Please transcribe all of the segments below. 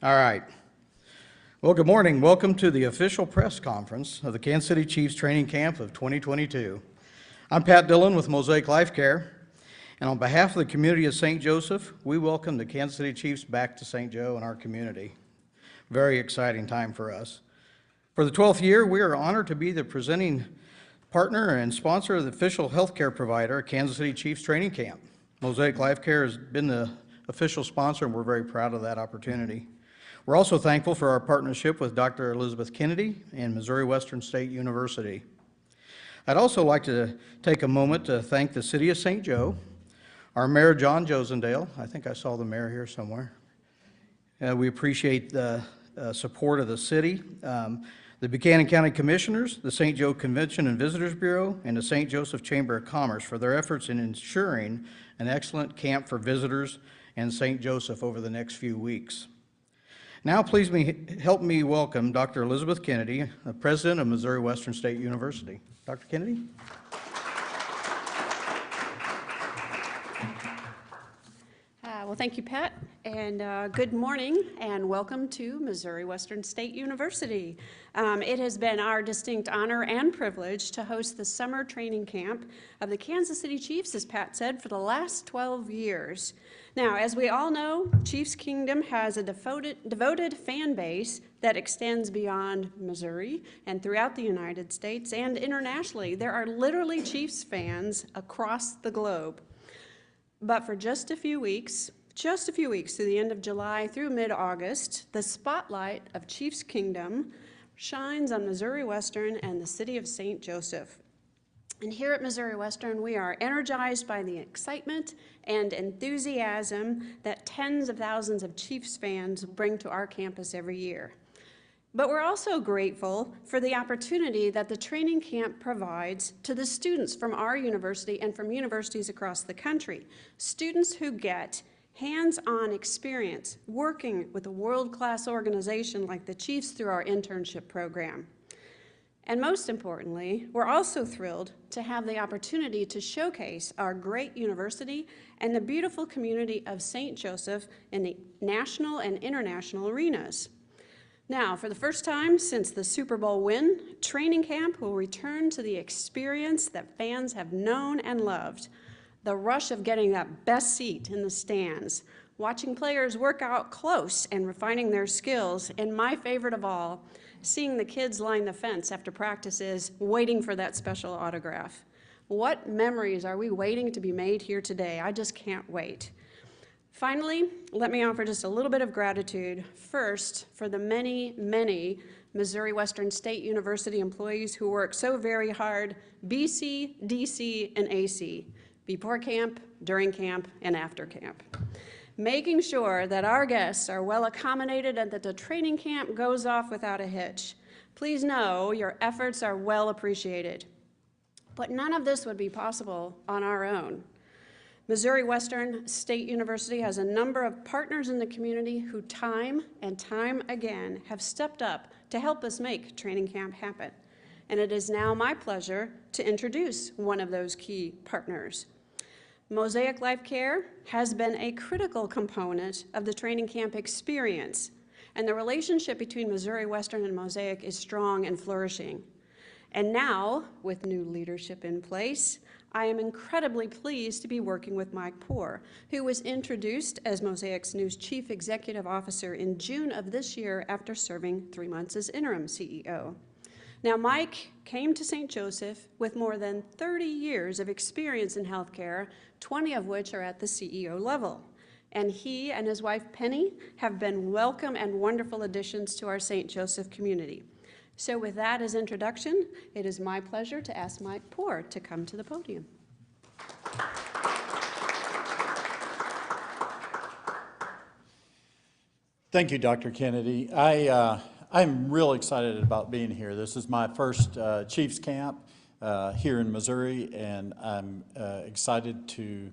All right. Well, good morning. Welcome to the official press conference of the Kansas City Chiefs Training Camp of 2022. I'm Pat Dillon with Mosaic Life Care, and on behalf of the community of St. Joseph, we welcome the Kansas City Chiefs back to St. Joe and our community. Very exciting time for us. For the 12th year, we are honored to be the presenting partner and sponsor of the official healthcare provider at Kansas City Chiefs Training Camp. Mosaic Life Care has been the official sponsor, and we're very proud of that opportunity. We're also thankful for our partnership with Dr. Elizabeth Kennedy and Missouri Western State University. I'd also like to take a moment to thank the City of St. Joe, our Mayor John Josendale. I think I saw the mayor here somewhere. We appreciate the support of the city, the Buchanan County Commissioners, the St. Joe Convention and Visitors Bureau, and the St. Joseph Chamber of Commerce for their efforts in ensuring an excellent camp for visitors in St. Joseph over the next few weeks. Now, please help me welcome Dr. Elizabeth Kennedy, the President of Missouri Western State University. Dr. Kennedy? Well, thank you, Pat, and good morning, and welcome to Missouri Western State University. It has been our distinct honor and privilege to host the summer training camp of the Kansas City Chiefs, as Pat said, for the last 12 years. Now, as we all know, Chiefs Kingdom has a devoted fan base that extends beyond Missouri and throughout the United States and internationally. There are literally Chiefs fans across the globe. But for just a few weeks through the end of July through mid-August, the spotlight of Chiefs Kingdom shines on Missouri Western and the city of St. Joseph. And here at Missouri Western, we are energized by the excitement and enthusiasm that tens of thousands of Chiefs fans bring to our campus every year. But we're also grateful for the opportunity that the training camp provides to the students from our university and from universities across the country. Students who get hands-on experience working with a world-class organization like the Chiefs through our internship program. And most importantly, we're also thrilled to have the opportunity to showcase our great university and the beautiful community of St. Joseph in the national and international arenas. Now, for the first time since the Super Bowl win, training camp will return to the experience that fans have known and loved. The rush of getting that best seat in the stands, watching players work out close and refining their skills, and my favorite of all, seeing the kids line the fence after practices, waiting for that special autograph. What memories are we waiting to be made here today? I just can't wait. Finally, let me offer just a little bit of gratitude, first, for the many, many Missouri Western State University employees who work so very hard, BC, DC, and AC, before camp, during camp, and after camp, making sure that our guests are well accommodated and that the training camp goes off without a hitch. Please know your efforts are well appreciated. But none of this would be possible on our own. Missouri Western State University has a number of partners in the community who time and time again have stepped up to help us make training camp happen. And it is now my pleasure to introduce one of those key partners. Mosaic Life Care has been a critical component of the training camp experience, and the relationship between Missouri Western and Mosaic is strong and flourishing. And now, with new leadership in place, I am incredibly pleased to be working with Mike Poore, who was introduced as Mosaic's new Chief Executive Officer in June of this year after serving 3 months as interim CEO. Now, Mike came to St. Joseph with more than 30 years of experience in healthcare, 20 of which are at the CEO level. And he and his wife, Penny, have been welcome and wonderful additions to our St. Joseph community. So with that as introduction, it is my pleasure to ask Mike Poore to come to the podium. Thank you, Dr. Kennedy. I'm real excited about being here. This is my first Chiefs camp here in Missouri, and I'm excited to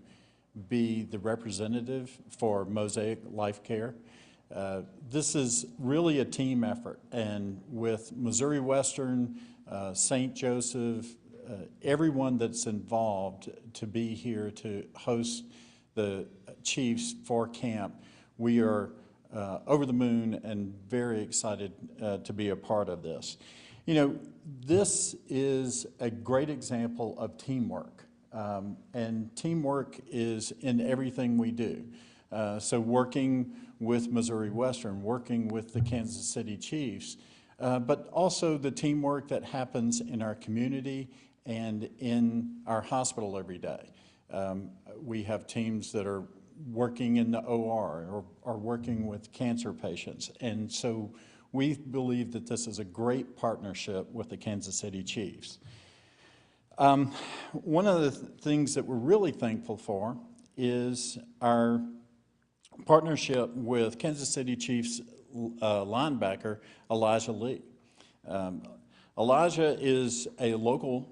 be the representative for Mosaic Life Care. This is really a team effort, and with Missouri Western, St. Joseph, everyone that's involved to be here to host the Chiefs for camp, we are over the moon and very excited to be a part of this. You know, this is a great example of teamwork, and teamwork is in everything we do. So working with Missouri Western, working with the Kansas City Chiefs, but also the teamwork that happens in our community and in our hospital every day. We have teams that are working in the OR or are working with cancer patients. And so we believe that this is a great partnership with the Kansas City Chiefs. One of the things that we're really thankful for is our partnership with Kansas City Chiefs linebacker Elijah Lee. Elijah is a local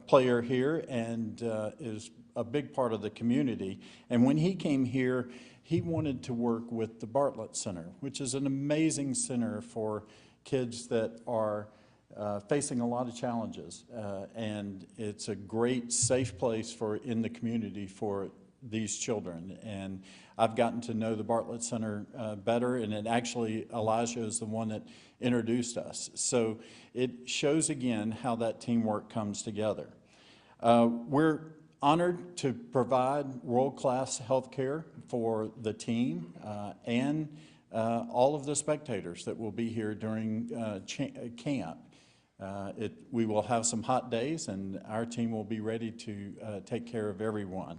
player here and is a big part of the community. And when he came here, he wanted to work with the Bartlett Center, which is an amazing center for kids that are facing a lot of challenges. And it's a great, safe place in the community for these children. And I've gotten to know the Bartlett Center better, and Elijah is the one that introduced us. So it shows again how that teamwork comes together. We're honored to provide world-class health care for the team and all of the spectators that will be here during camp. We will have some hot days, and our team will be ready to take care of everyone.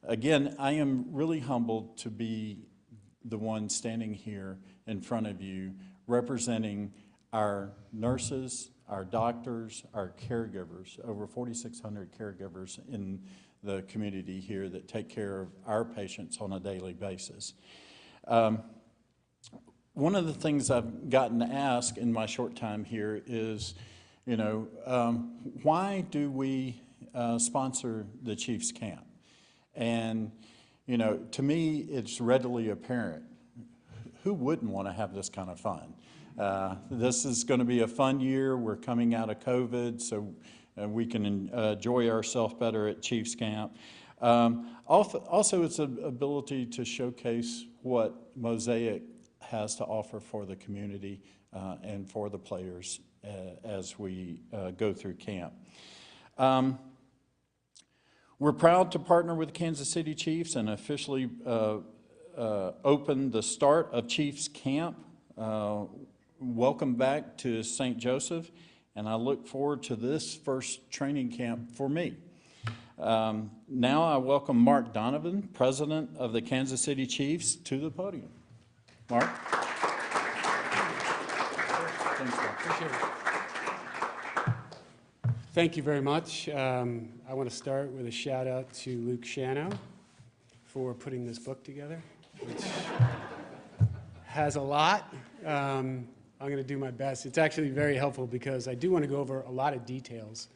Again, I am really humbled to be the one standing here in front of you representing our nurses, our doctors, our caregivers, over 4,600 caregivers in the community here that take care of our patients on a daily basis. One of the things I've gotten asked in my short time here is, you know, why do we sponsor the Chiefs camp? And, you know, to me, it's readily apparent. Who wouldn't want to have this kind of fun? This is going to be a fun year. We're coming out of COVID, so we can enjoy ourselves better at Chiefs Camp. Also, it's an ability to showcase what Mosaic has to offer for the community and for the players as we go through camp. We're proud to partner with the Kansas City Chiefs and officially open the start of Chiefs Camp. Welcome back to St. Joseph, and I look forward to this first training camp for me. Now I welcome Mark Donovan, President of the Kansas City Chiefs, to the podium. Mark? Thanks, Bob. Appreciate it. Thank you very much. I want to start with a shout out to Luke Shano for putting this book together, which has a lot. I'm going to do my best. It's actually very helpful because I do want to go over a lot of details,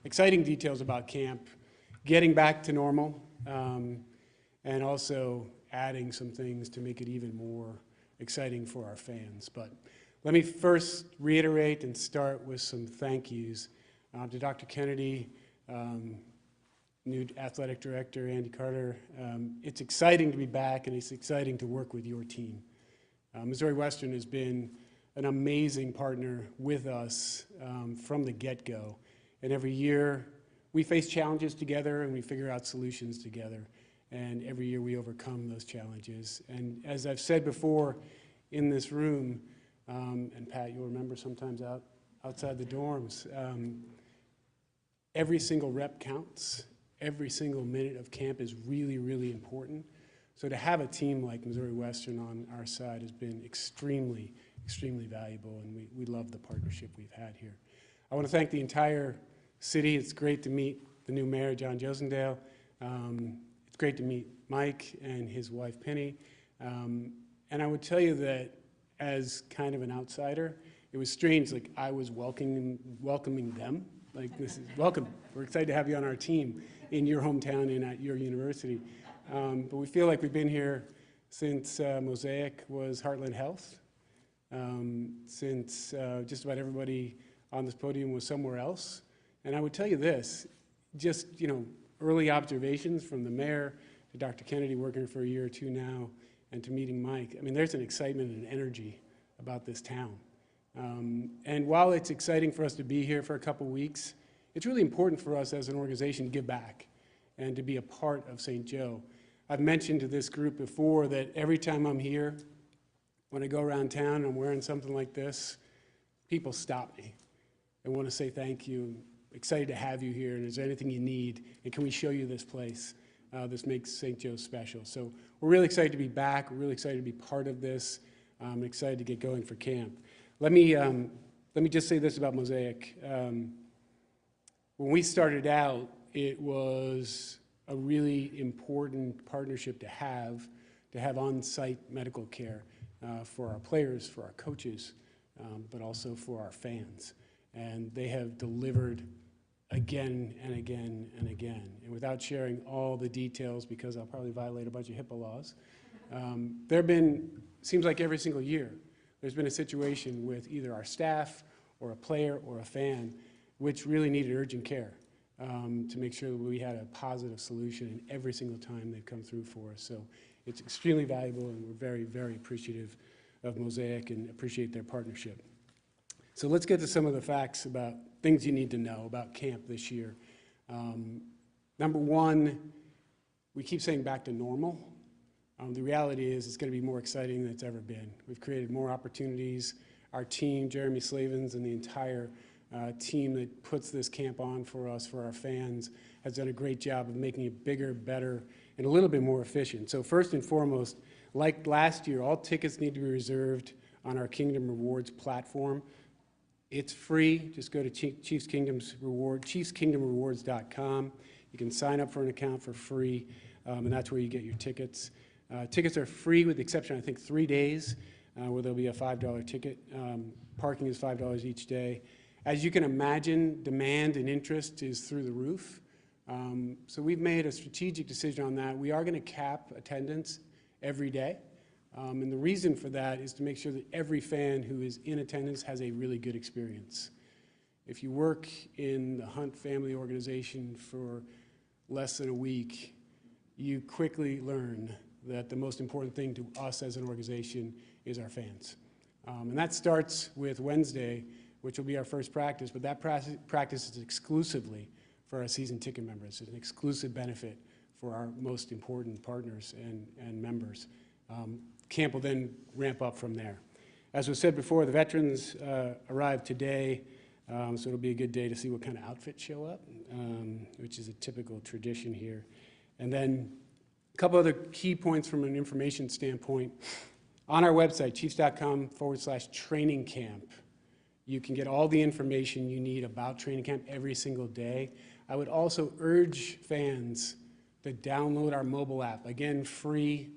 exciting details about camp, getting back to normal, and also adding some things to make it even more exciting for our fans. But let me first reiterate and start with some thank yous to Dr. Kennedy, new athletic director, Andy Carter. It's exciting to be back, and it's exciting to work with your team. Missouri Western has been an amazing partner with us from the get-go. And every year, we face challenges together, and we figure out solutions together. And every year, we overcome those challenges. And as I've said before in this room, and Pat, you'll remember sometimes outside the dorms, every single rep counts. Every single minute of camp is really, really important. So to have a team like Missouri Western on our side has been extremely, extremely valuable, and we love the partnership we've had here. I want to thank the entire city. It's great to meet the new mayor, John Josendale. It's great to meet Mike and his wife, Penny. And I would tell you that as kind of an outsider, it was strange, like I was welcoming them. Like, this is welcome. We're excited to have you on our team in your hometown and at your university. But we feel like we've been here since Mosaic was Heartland Health, since just about everybody on this podium was somewhere else. And I would tell you this, just, you know, early observations from the mayor to Dr. Kennedy working for a year or two now, and to meeting Mike, I mean, there's an excitement and energy about this town. And while it's exciting for us to be here for a couple weeks, it's really important for us as an organization to give back and to be a part of St. Joe. I've mentioned to this group before that every time I'm here, when I go around town and I'm wearing something like this, people stop me and want to say thank you. I'm excited to have you here, and is there anything you need? And can we show you this place? This makes St. Joe special. So we're really excited to be back. We're really excited to be part of this. I'm excited to get going for camp. Let me just say this about Mosaic. When we started out, it was a really important partnership to have on-site medical care for our players, for our coaches, but also for our fans. And they have delivered again and again and again. And without sharing all the details, because I'll probably violate a bunch of HIPAA laws, there have been, seems like every single year, there's been a situation with either our staff or a player or a fan which really needed urgent care to make sure that we had a positive solution in every single time they've come through for us. So it's extremely valuable, and we're very, very appreciative of Mosaic and appreciate their partnership. So let's get to some of the facts about things you need to know about camp this year. Number one, we keep saying back to normal. The reality is it's going to be more exciting than it's ever been. We've created more opportunities. Our team, Jeremy Slavens, and the entire team that puts this camp on for us, for our fans, has done a great job of making it bigger, better, and a little bit more efficient. So first and foremost, like last year, all tickets need to be reserved on our Kingdom Rewards platform. It's free. Just go to chiefskingdomrewards.com. You can sign up for an account for free, and that's where you get your tickets. Tickets are free with the exception, I think, 3 days, where there'll be a $5 ticket. Parking is $5 each day. As you can imagine, demand and interest is through the roof. So we've made a strategic decision on that. We are going to cap attendance every day. And the reason for that is to make sure that every fan who is in attendance has a really good experience. If you work in the Hunt family organization for less than a week, you quickly learn that the most important thing to us as an organization is our fans. And that starts with Wednesday, which will be our first practice, but that practice is exclusively for our season ticket members. It's an exclusive benefit for our most important partners and members. Camp will then ramp up from there. As was said before, the veterans arrived today, so it'll be a good day to see what kind of outfits show up, which is a typical tradition here. And then a couple other key points from an information standpoint. On our website, chiefs.com/training camp, you can get all the information you need about training camp every single day. I would also urge fans to download our mobile app. Again, free.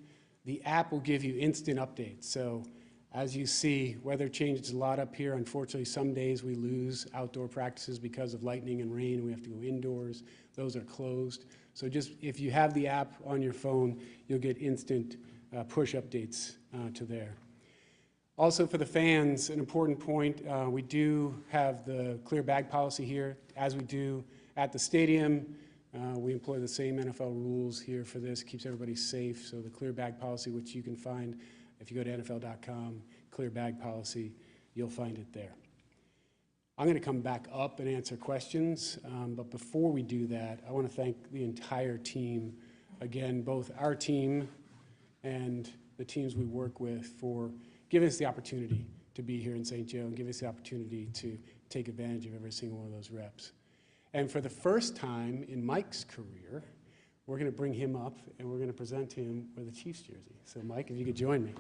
The app will give you instant updates. So as you see, weather changes a lot up here. Unfortunately, some days we lose outdoor practices because of lightning and rain. We have to go indoors. Those are closed. So just if you have the app on your phone, you'll get instant push updates to there. Also for the fans, an important point, we do have the clear bag policy here, as we do at the stadium. We employ the same NFL rules here for this. It keeps everybody safe. So the clear bag policy, which you can find if you go to NFL.com, clear bag policy, you'll find it there. I'm going to come back up and answer questions, but before we do that, I want to thank the entire team, again, both our team and the teams we work with, for giving us the opportunity to be here in St. Joe and give us the opportunity to take advantage of every single one of those reps. And for the first time in Mike's career, we're going to bring him up and we're going to present him with a Chiefs jersey. So Mike, if you could join me.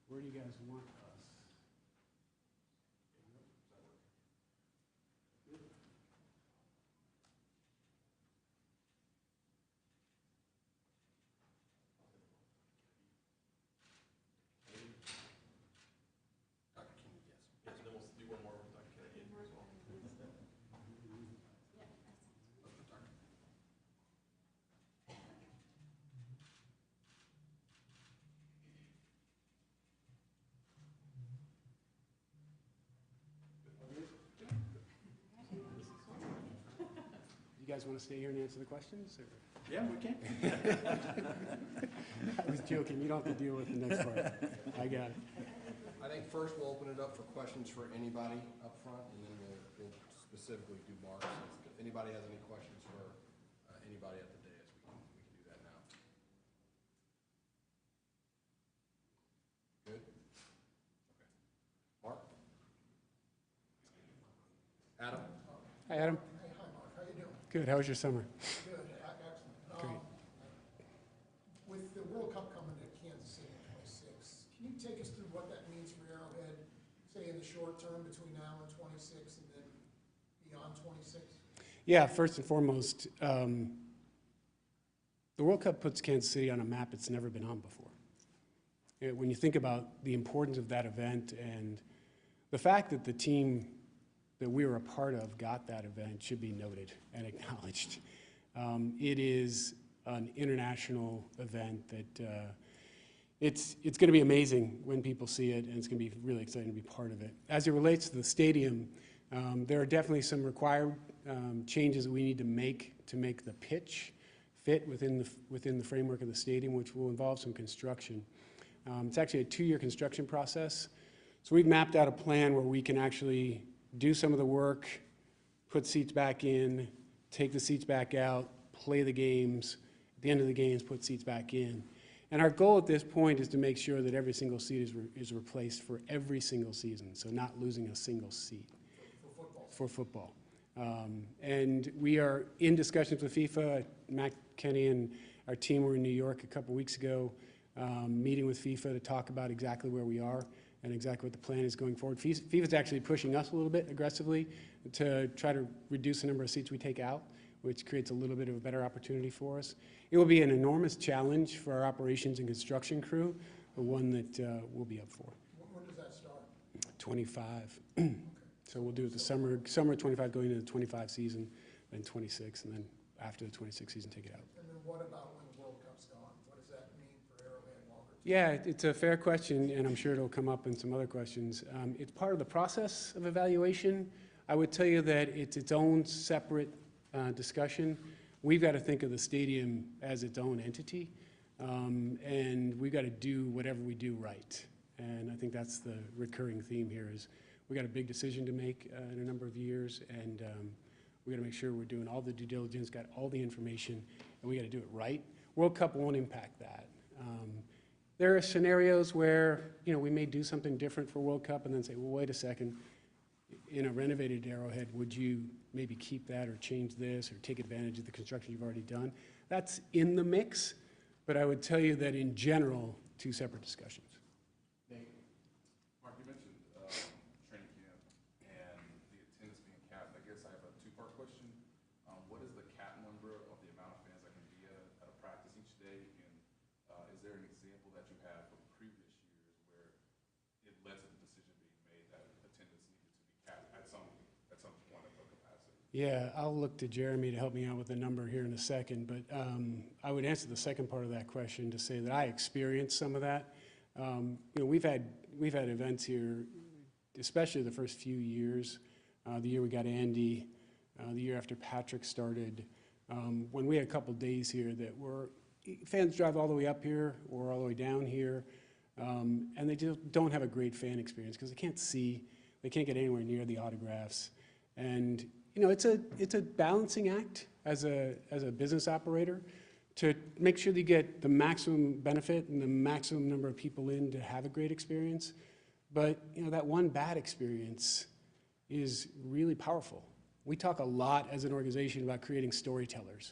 Where do you guys want us? You guys want to stay here and answer the questions? Or? Yeah, we can. I was joking. You don't have to deal with the next part. I got it. I think first we'll open it up for questions for anybody up front, and then we'll specifically do Mark's. If anybody has any questions for anybody at the dais, we can do that now. Good? Okay. Mark? Adam? Hi, Adam. Hey, hi, Mark. How you doing? Good. How was your summer? Good, excellent. Great. With the World Cup coming to Kansas City in '26, can you take us through what that means for Arrowhead, say in the short term between now and '26 and then beyond '26? Yeah, first and foremost, the World Cup puts Kansas City on a map it's never been on before. When you think about the importance of that event and the fact that the team that we were a part of got that event should be noted and acknowledged. It is an international event that it's going to be amazing when people see it, and it's going to be really exciting to be part of it. As it relates to the stadium, there are definitely some required changes that we need to make the pitch fit within the framework of the stadium, which will involve some construction. It's actually a 2-year construction process. So we've mapped out a plan where we can actually do some of the work, put seats back in, take the seats back out, play the games, at the end of the games, put seats back in. And our goal at this point is to make sure that every single seat is replaced for every single season, so not losing a single seat. For football. And we are in discussions with FIFA. Matt Kenny and our team were in New York a couple weeks ago, meeting with FIFA to talk about exactly where we are and exactly what the plan is going forward. FIFA's actually pushing us a little bit aggressively to try to reduce the number of seats we take out, which creates a little bit of a better opportunity for us. It will be an enormous challenge for our operations and construction crew, but one that we'll be up for. When does that start? 25. So we'll do it the summer 25 going into the 25 season, then 26, and then after the 26 season, take it out. And then what about when the World Cup's gone? What does that mean for Arrowhead longer term? Yeah, it's a fair question, and I'm sure it'll come up in some other questions. It's part of the process of evaluation. I would tell you that it's its own separate discussion. We've got to think of the stadium as its own entity, and we've got to do whatever we do right. And I think that's the recurring theme here is we got a big decision to make in a number of years, and we got to make sure we're doing all the due diligence, got all the information, and we got to do it right. World Cup won't impact that. There are scenarios where we may do something different for World Cup and then say, well, wait a second, in a renovated Arrowhead, would you maybe keep that or change this or take advantage of the construction you've already done? That's in the mix, but I would tell you that in general, 2 separate discussions. Mark, you mentioned training camp and the attendance being capped. I guess I have a 2-part question. What is the cap number of the amount of fans that can be at a practice each day? And is there an example that you have from previous years where it led to the decision being made that attendance needed to be capped at some point of capacity? Yeah, I'll look to Jeremy to help me out with the number here in a second, but I would answer the second part of that question to say that I experienced some of that. We've had events here, especially the first few years. The year we got Andy, the year after Patrick started, when we had a couple days here that were fans drive all the way up here or all the way down here, and they just don't have a great fan experience because they can't see, they can't get anywhere near the autographs, and it's a balancing act as a business operator to make sure that you get the maximum benefit and the maximum number of people in to have a great experience. But that one bad experience is really powerful. We talk a lot as an organization about creating storytellers.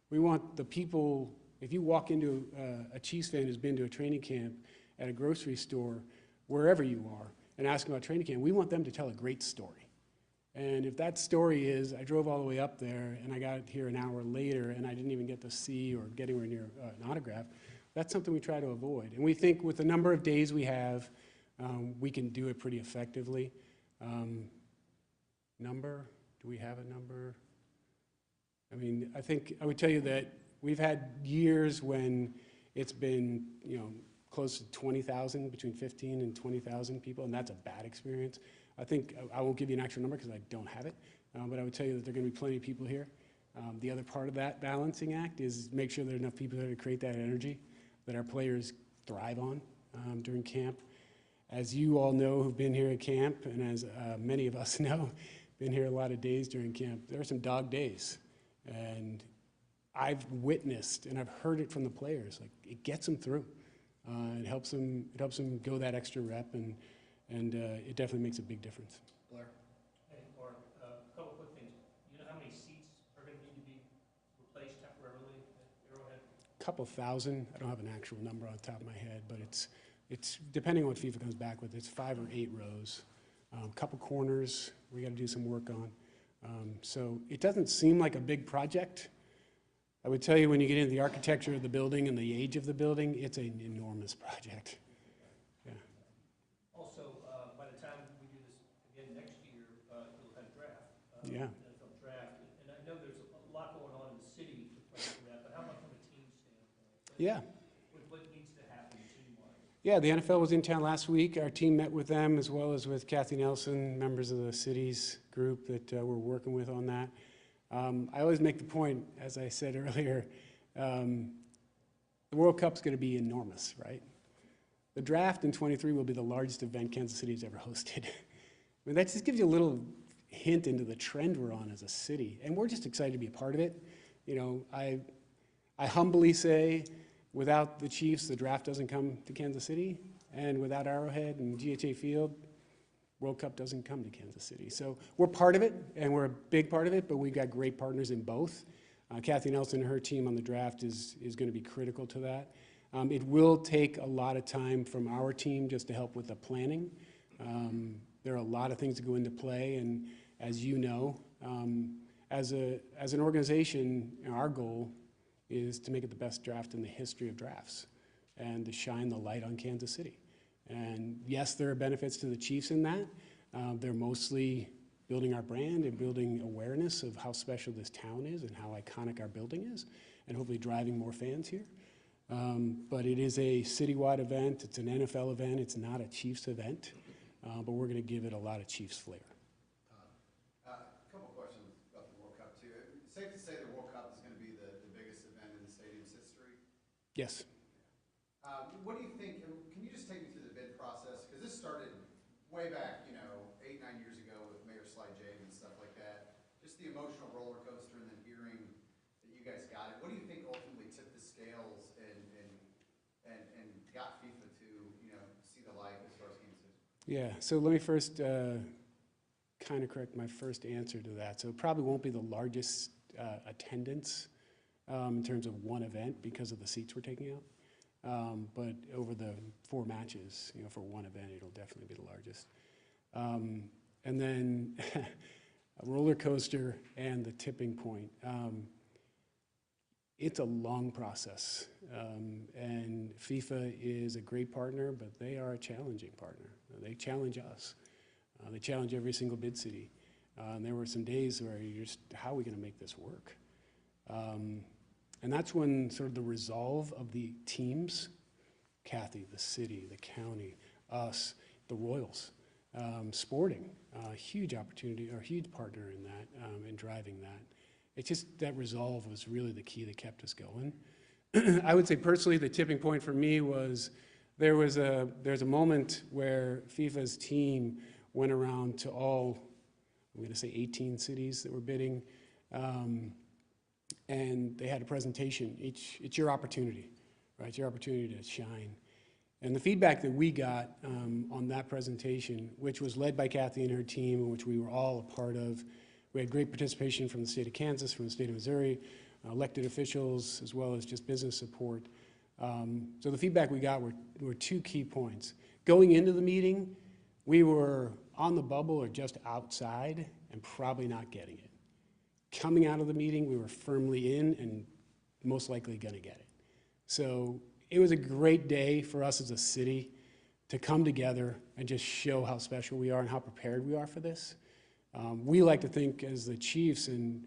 We want the people, if you walk into a Chiefs fan who's been to a training camp at a grocery store, wherever you are, and ask them about training camp, we want them to tell a great story. And if that story is, I drove all the way up there and I got here an hour later and I didn't even get to see or get anywhere near an autograph, that's something we try to avoid. And we think with the number of days we have, we can do it pretty effectively. Number, do we have a number? I mean, I think I would tell you that we've had years when it's been, close to 20,000, between 15 and 20,000 people, and that's a bad experience. I think I won't give you an actual number because I don't have it, but I would tell you that there are going to be plenty of people here. The other part of that balancing act is make sure there are enough people there to create that energy that our players thrive on during camp. As you all know who've been here at camp, and as many of us know, been here a lot of days during camp, there are some dog days. And I've witnessed and I've heard it from the players, like it gets them through. It helps them go that extra rep, and it definitely makes a big difference. Blair? Hey, Mark, a couple quick things. You know how many seats are going to need to be replaced temporarily at Arrowhead? Couple thousand. I don't have an actual number on top of my head, but it's depending on what FIFA comes back with. It's 5 or 8 rows. Couple corners we got to do some work on. So it doesn't seem like a big project. I would tell you when you get into the architecture of the building and the age of the building, it's an enormous project. Yeah. Also, by the time we do this again next year, you'll have draft. Yeah. NFL draft. And I know there's a lot going on in the city to plan for that, but how about from a team standpoint? Yeah. What needs to happen team-wise? Yeah, the NFL was in town last week. Our team met with them as well as with Kathy Nelson, members of the city's group that we're working with on that. I always make the point, as I said earlier, the World Cup's going to be enormous, right? The draft in 23 will be the largest event Kansas City has ever hosted. I mean, that just gives you a little hint into the trend we're on as a city, and we're just excited to be a part of it. You know, I humbly say, without the Chiefs, the draft doesn't come to Kansas City, and without Arrowhead and GHA Field, World Cup doesn't come to Kansas City. So we're part of it, and we're a big part of it, but we've got great partners in both. Kathy Nelson and her team on the draft is going to be critical to that. It will take a lot of time from our team just to help with the planning. There are a lot of things that go into play, and as you know, as an organization, our goal is to make it the best draft in the history of drafts and to shine the light on Kansas City. And yes, there are benefits to the Chiefs in that. They're mostly building our brand and building awareness of how special this town is and how iconic our building is, and hopefully driving more fans here. But it is a citywide event. It's an NFL event. It's not a Chiefs event, but we're going to give it a lot of Chiefs flair. A couple questions about the World Cup, too. Safe to say the World Cup is going to be the biggest event in the stadium's history? Yes. What do you think, can you just take me through the bid process? Because this started way back, 8, 9 years ago with Mayor Sly Jade and stuff like that. Just the emotional roller coaster and then hearing that you guys got it. What do you think ultimately tipped the scales and got FIFA to, see the light as far as Kansas City? Yeah, so let me first kind of correct my first answer to that. So it probably won't be the largest attendance in terms of one event because of the seats we're taking out. But over the 4 matches, for one event, it'll definitely be the largest. And then a roller coaster and the tipping point. It's a long process, and FIFA is a great partner, but they are a challenging partner. They challenge us. They challenge every single bid city. And there were some days where you're just, how are we going to make this work? And that's when sort of the resolve of the teams, Kathy, the city, the county, us, the Royals, Sporting, huge opportunity or huge partner in that, in driving that. It's just that resolve was really the key that kept us going. I would say personally the tipping point for me was there's a moment where FIFA's team went around to all, I'm going to say 18 cities that were bidding, and they had a presentation. It's your opportunity, right? It's your opportunity to shine. And the feedback that we got on that presentation, which was led by Kathy and her team, and which we were all a part of, we had great participation from the state of Kansas, from the state of Missouri, elected officials, as well as just business support. So the feedback we got were 2 key points. Going into the meeting, we were on the bubble or just outside and probably not getting it. Coming out of the meeting, we were firmly in and most likely going to get it. So it was a great day for us as a city to come together and just show how special we are and how prepared we are for this. We like to think as the Chiefs and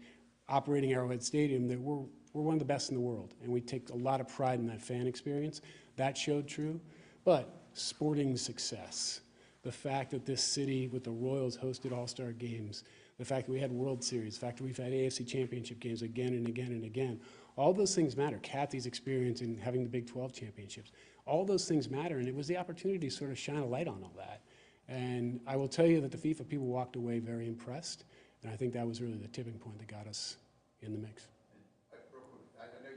operating Arrowhead Stadium that we're one of the best in the world, and we take a lot of pride in that fan experience. That showed true, but sporting success, the fact that this city with the Royals hosted all-star games, the fact that we had World Series, the fact that we've had AFC Championship games again and again and again. All those things matter. Kathy's experience in having the Big 12 championships, all those things matter, and it was the opportunity to sort of shine a light on all that. And I will tell you that the FIFA people walked away very impressed, and I think that was really the tipping point that got us in the mix. Real quick, I know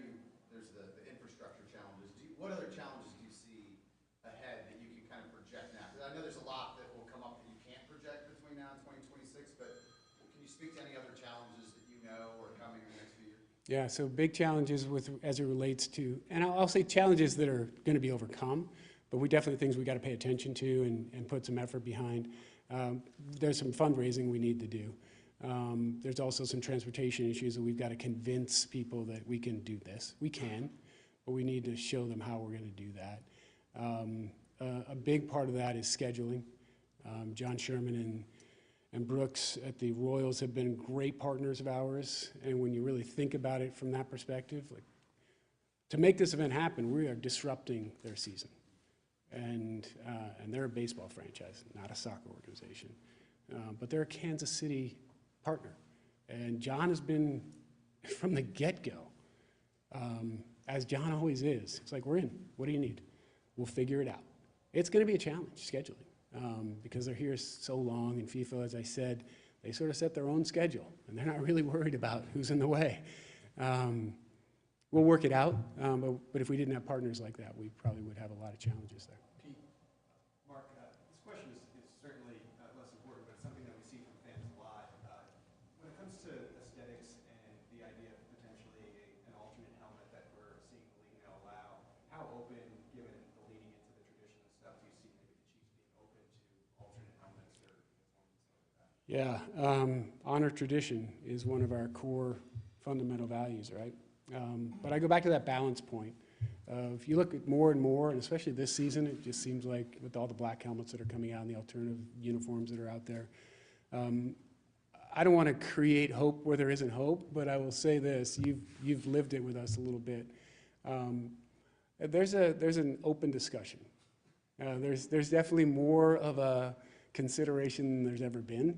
there's the infrastructure challenges. What other challenges do you see ahead that you can kind of project now? Because I know there's a lot that will come up that you can't project between now and 2026, but can you speak to any other challenges that you know are coming in the next few years? Yeah, so big challenges as it relates to, and I'll say challenges that are going to be overcome, but we definitely things we got to pay attention to and put some effort behind. There's some fundraising we need to do. There's also some transportation issues that we've got to convince people that we can do this. We can, but we need to show them how we're going to do that. A big part of that is scheduling. John Sherman and Brooks at the Royals have been great partners of ours, and when you really think about it from that perspective, like, to make this event happen, we are disrupting their season. And they're a baseball franchise, not a soccer organization. But they're a Kansas City partner. And John has been, from the get-go, as John always is, it's like, we're in. What do you need? We'll figure it out. It's going to be a challenge, scheduling, because they're here so long, and FIFA, as I said, they sort of set their own schedule, and they're not really worried about who's in the way. We'll work it out, but if we didn't have partners like that, we probably would have a lot of challenges there. Pete, Mark, this question is certainly less important, but it's something that we see from fans a lot. When it comes to aesthetics and the idea of potentially an alternate helmet that we're seeing the league now allow, how open, given the leading into the tradition and stuff, do you see maybe the Chiefs being open to alternate helmets or uniforms and stuff like that? Yeah, honor tradition is one of our core fundamental values, right? But I go back to that balance point. If you look at more and more, and especially this season, it just seems like with all the black helmets that are coming out and the alternative uniforms that are out there, I don't want to create hope where there isn't hope, but I will say this, you've lived it with us a little bit. There's an open discussion. There's definitely more of a consideration than there's ever been.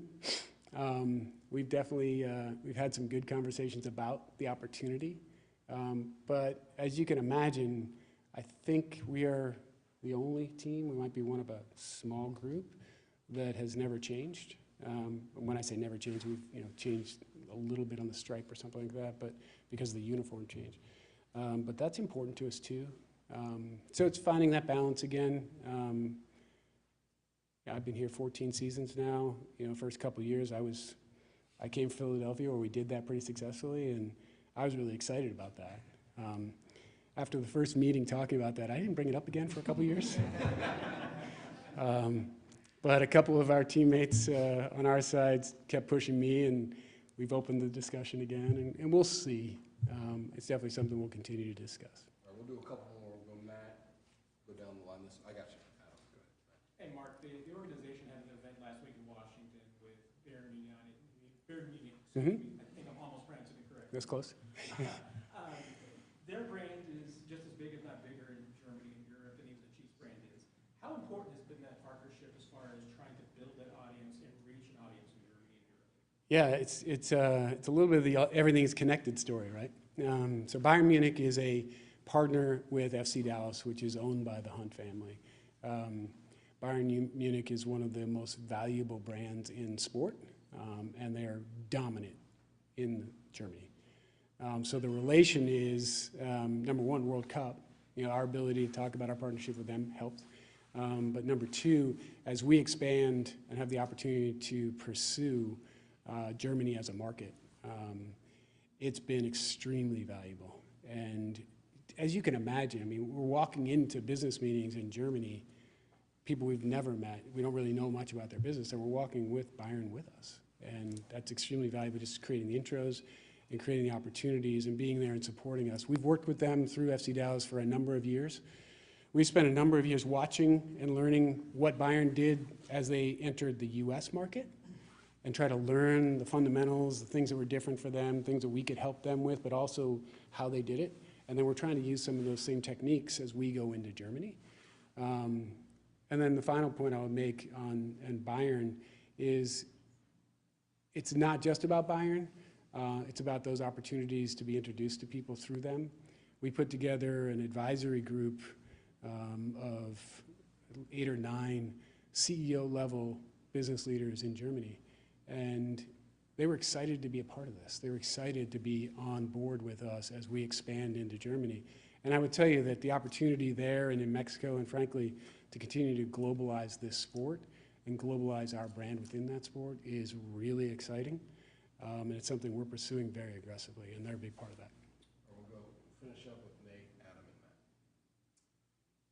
We've had some good conversations about the opportunity. But as you can imagine, I think we are the only team, we might be one of a small group that has never changed. When I say never changed, we've changed a little bit on the stripe or something like that, but because of the uniform change. But that's important to us too. So it's finding that balance again. I've been here 14 seasons now. First couple of years I came from Philadelphia where we did that pretty successfully, and I was really excited about that. After the first meeting talking about that, I didn't bring it up again for a couple of years. But a couple of our teammates on our side kept pushing me, and we've opened the discussion again, and we'll see. It's definitely something we'll continue to discuss. All right, we'll do a couple more. We'll go Matt, go down the line. I got you. Adam, go ahead. Hey, Mark, the organization had an event last week in Washington with Bayern Munich. I think I'm almost pronouncing it correctly. That's close. Their brand is just as big, if not bigger, in Germany and Europe than even the Chiefs brand is. How important has been that partnership as far as trying to build that audience and reach an audience in Germany and Europe? Yeah, it's a little bit of the everything is connected story, right? So Bayern Munich is a partner with FC Dallas, which is owned by the Hunt family. Bayern Munich is one of the most valuable brands in sport, and they are dominant in Germany. So the relation is, number one, World Cup. Our ability to talk about our partnership with them helped. But number two, as we expand and have the opportunity to pursue Germany as a market, it's been extremely valuable. And as you can imagine, we're walking into business meetings in Germany, people we've never met, we don't really know much about their business, and we're walking with Bayern with us. And that's extremely valuable, just creating the intros and creating the opportunities and being there and supporting us. We've worked with them through FC Dallas for a number of years. We spent a number of years watching and learning what Bayern did as they entered the US market and try to learn the fundamentals, the things that were different for them, things that we could help them with, but also how they did it. And then we're trying to use some of those same techniques as we go into Germany. And then the final point I would make on Bayern is it's not just about Bayern. It's about those opportunities to be introduced to people through them. We put together an advisory group of 8 or 9 CEO-level business leaders in Germany, and they were excited to be a part of this. They were excited to be on board with us as we expand into Germany. And I would tell you that the opportunity there and in Mexico, and frankly, to continue to globalize this sport and globalize our brand within that sport is really exciting. And it's something we're pursuing very aggressively, and they're a big part of that. We'll go finish up with Nate, Adam, and Matt.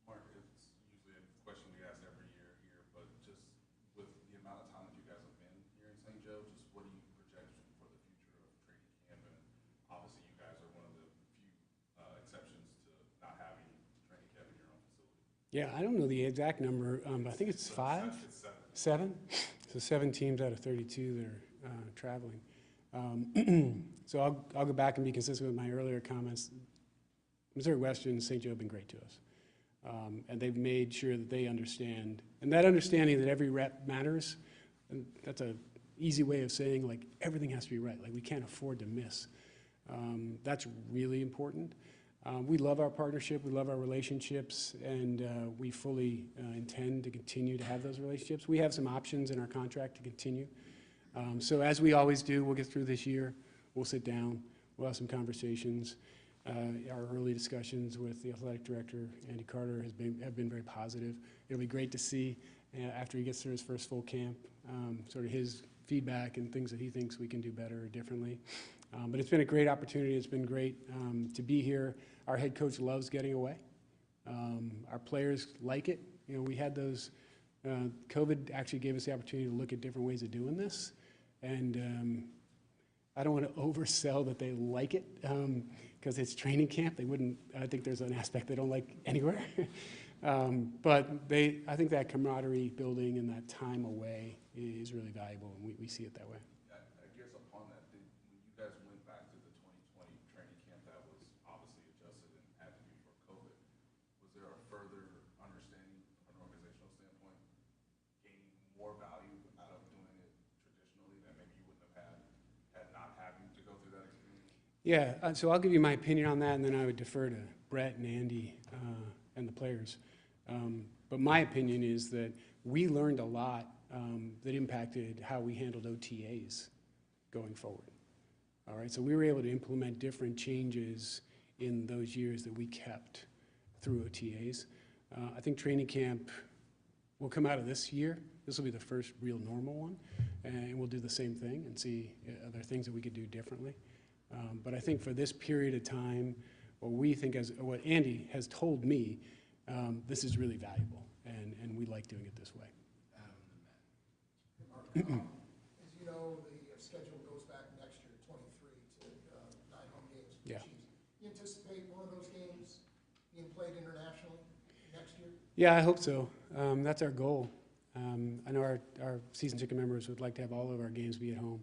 Mark, it's usually a question we ask every year here, but just with the amount of time that you guys have been here in St. Joe, just what do you project for the future of training camp? And obviously, you guys are one of the few exceptions to not having training camp in your own facility. Yeah, I don't know the exact number, but I think it's 5? It's 7. 7? So 7 teams out of 32 that are traveling. So I'll go back and be consistent with my earlier comments. Missouri Western and St. Joe have been great to us. And they've made sure that they understand, and that understanding that every rep matters, and that's an easy way of saying, like, everything has to be right. Like, we can't afford to miss. That's really important. We love our partnership, we love our relationships, and we fully intend to continue to have those relationships. We have some options in our contract to continue. So as we always do, we'll get through this year, we'll sit down, we'll have some conversations. Our early discussions with the athletic director, Andy Carter, have been very positive. It'll be great to see, after he gets through his first full camp, sort of his feedback and things that he thinks we can do better or differently. But it's been a great opportunity. It's been great to be here. Our head coach loves getting away. Our players like it. You know, we had those, COVID actually gave us the opportunity to look at different ways of doing this. And I don't want to oversell that they like it because it's training camp. They wouldn't, I think there's an aspect they don't like anywhere. But I think that camaraderie building and that time away is really valuable, and we see it that way. I guess upon that, when you guys went back to the 2020 training camp that was obviously adjusted and had to be for COVID, was there a further understanding from an organizational standpoint, gaining more value out of doing it traditionally that maybe you wouldn't have had not having to go through that experience? Yeah, so I'll give you my opinion on that, and then I would defer to Brett and Andy and the players. But my opinion is that we learned a lot that impacted how we handled OTAs going forward. All right, so we were able to implement different changes in those years that we kept through OTAs. I think training camp will come out of this year. This will be the first real normal one, and we'll do the same thing and see are there things that we could do differently. But I think for this period of time, what we think what Andy has told me, this is really valuable, and we like doing it this way. As you know, the schedule goes back next year, 23, to 9 home games for the Yeah. Chiefs. You anticipate one of those games being played internationally next year? Yeah, I hope so. That's our goal. I know our season ticket members would like to have all of our games be at home.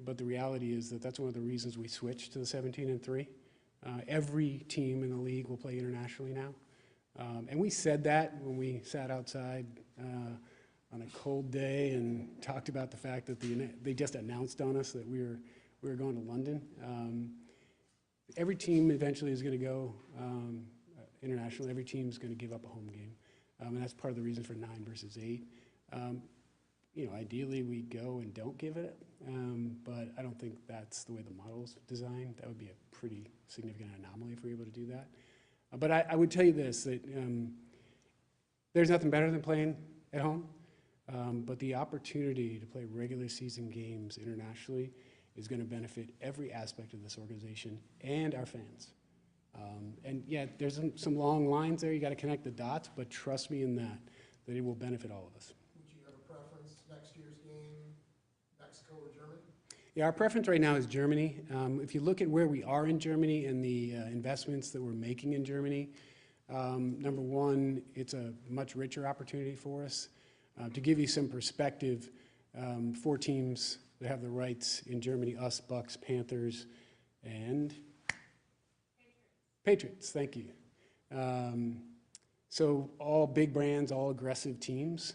But the reality is that that's one of the reasons we switched to the 17-3. Every team in the league will play internationally now. And we said that when we sat outside on a cold day and talked about the fact that they just announced on us that we were going to London. Every team eventually is going to go international. Every team is going to give up a home game. And that's part of the reason for 9 versus 8. You know, ideally we go and don't give it, but I don't think that's the way the model's designed. That would be a pretty significant anomaly if we were able to do that. But I would tell you this, that there's nothing better than playing at home, but the opportunity to play regular season games internationally is going to benefit every aspect of this organization and our fans. And yeah, there's some long lines there. You got to connect the dots, but trust me in that it will benefit all of us. Would you have a preference next year's game, Mexico or Germany? Yeah, our preference right now is Germany. If you look at where we are in Germany and the investments that we're making in Germany, number one, it's a much richer opportunity for us. To give you some perspective, 4 teams that have the rights in Germany, us, Bucks, Panthers, and Patriots, thank you. So all big brands, all aggressive teams.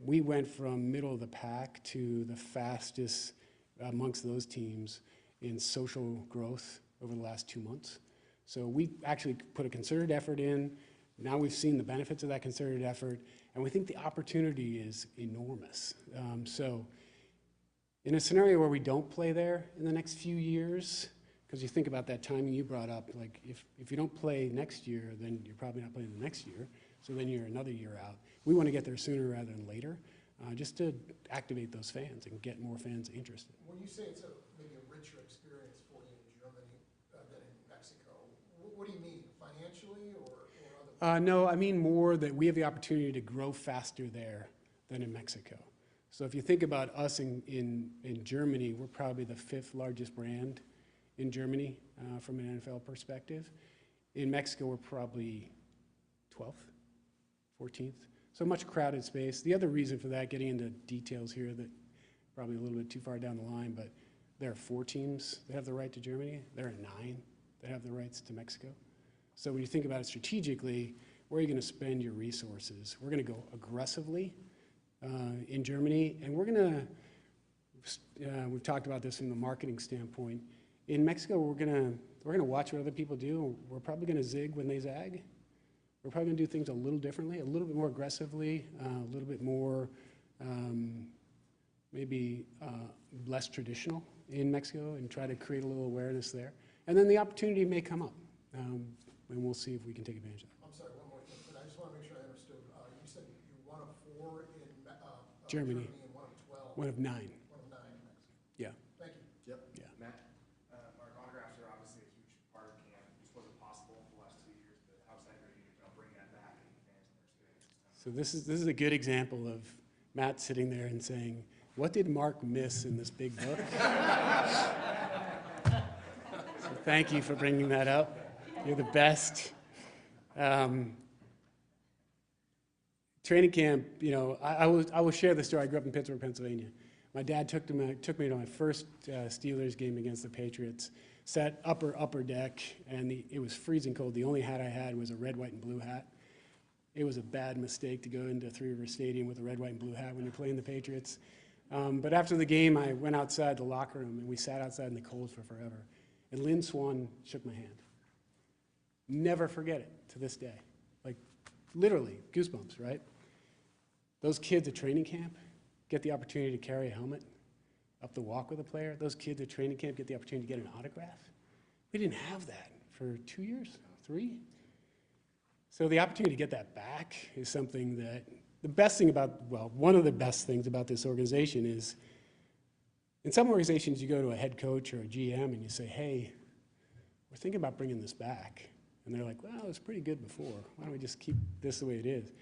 We went from middle of the pack to the fastest amongst those teams in social growth over the last 2 months. So we actually put a concerted effort in. Now we've seen the benefits of that concerted effort, and we think the opportunity is enormous. So in a scenario where we don't play there in the next few years, because you think about that timing you brought up, like if you don't play next year, then you're probably not playing the next year, so then you're another year out. We want to get there sooner rather than later, just to activate those fans and get more fans interested. When you say it's maybe a richer experience for you in Germany than in Mexico, what do you mean, financially or other? No, I mean more that we have the opportunity to grow faster there than in Mexico. So if you think about us in Germany, we're probably the 5th largest brand in Germany from an NFL perspective. In Mexico, we're probably 12th, 14th. So much crowded space. The other reason for that, getting into details here that probably a little bit too far down the line, but there are 4 teams that have the right to Germany. There are 9 that have the rights to Mexico. So when you think about it strategically, where are you going to spend your resources? We're going to go aggressively in Germany, and we're going to, we've talked about this from the marketing standpoint. In Mexico, we're going to watch what other people do. We're probably going to zig when they zag. We're probably going to do things a little differently, a little bit more aggressively, a little bit more maybe less traditional in Mexico, and try to create a little awareness there. And then the opportunity may come up, and we'll see if we can take advantage of that. I'm sorry, one more thing, but I just want to make sure I understood. You said you're one of 4 in Germany and one of 12. One of 9. One of 9 in Mexico. Yeah. Thank you. Yep. Yeah. Matt? Mark, autographs are obviously a huge part of camp. This wasn't possible the last 2 years, but how excited are you to bring that back and fans and their experience? So this is a good example of Matt sitting there and saying, "What did Mark miss in this big book?" So thank you for bringing that up. You're the best. Training camp, you know, I will share the story. I grew up in Pittsburgh, Pennsylvania. My dad took me to my first Steelers game against the Patriots. Sat upper deck, and it was freezing cold. The only hat I had was a red, white, and blue hat. It was a bad mistake to go into Three River Stadium with a red, white, and blue hat when you're playing the Patriots. But after the game, I went outside the locker room, and we sat outside in the cold for forever. And Lynn Swann shook my hand. Never forget it to this day. Like, literally, goosebumps, right? Those kids at training camp get the opportunity to carry a helmet up the walk with a player. Those kids at training camp get the opportunity to get an autograph. We didn't have that for 2 years, 3. So the opportunity to get that back is something that the best thing about, well, one of the best things about this organization is, in some organizations you go to a head coach or a GM and you say, "Hey, we're thinking about bringing this back." And they're like, "Well, it was pretty good before. Why don't we just keep this the way it is?"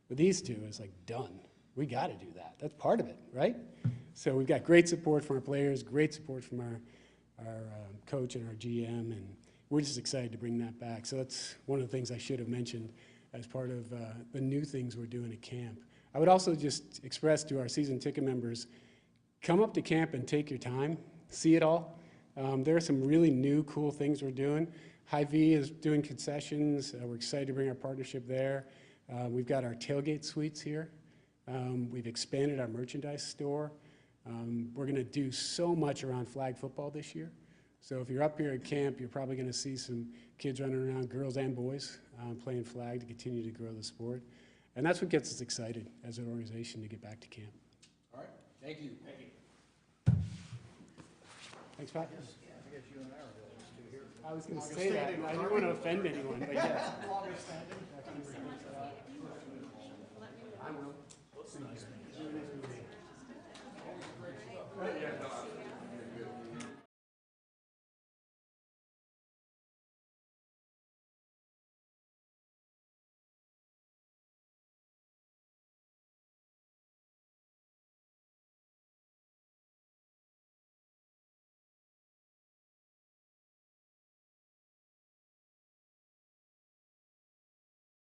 With these two, it's like, done. We got to do that. That's part of it, right? So we've got great support from our players, great support from our coach and our GM, and we're just excited to bring that back. So that's one of the things I should have mentioned as part of the new things we're doing at camp. I would also just express to our season ticket members, come up to camp and take your time, see it all. There are some really new, cool things we're doing. Hy-Vee is doing concessions. We're excited to bring our partnership there. We've got our tailgate suites here. We've expanded our merchandise store. We're going to do so much around flag football this year. So if you're up here at camp, you're probably going to see some kids running around, girls and boys, playing flag to continue to grow the sport. And that's what gets us excited as an organization to get back to camp. All right, thank you. Thank you. Thanks, Pat. I guess you and I are the ones two here. I was going to say that, and I didn't want to offend anyone, but yes. Longest standing.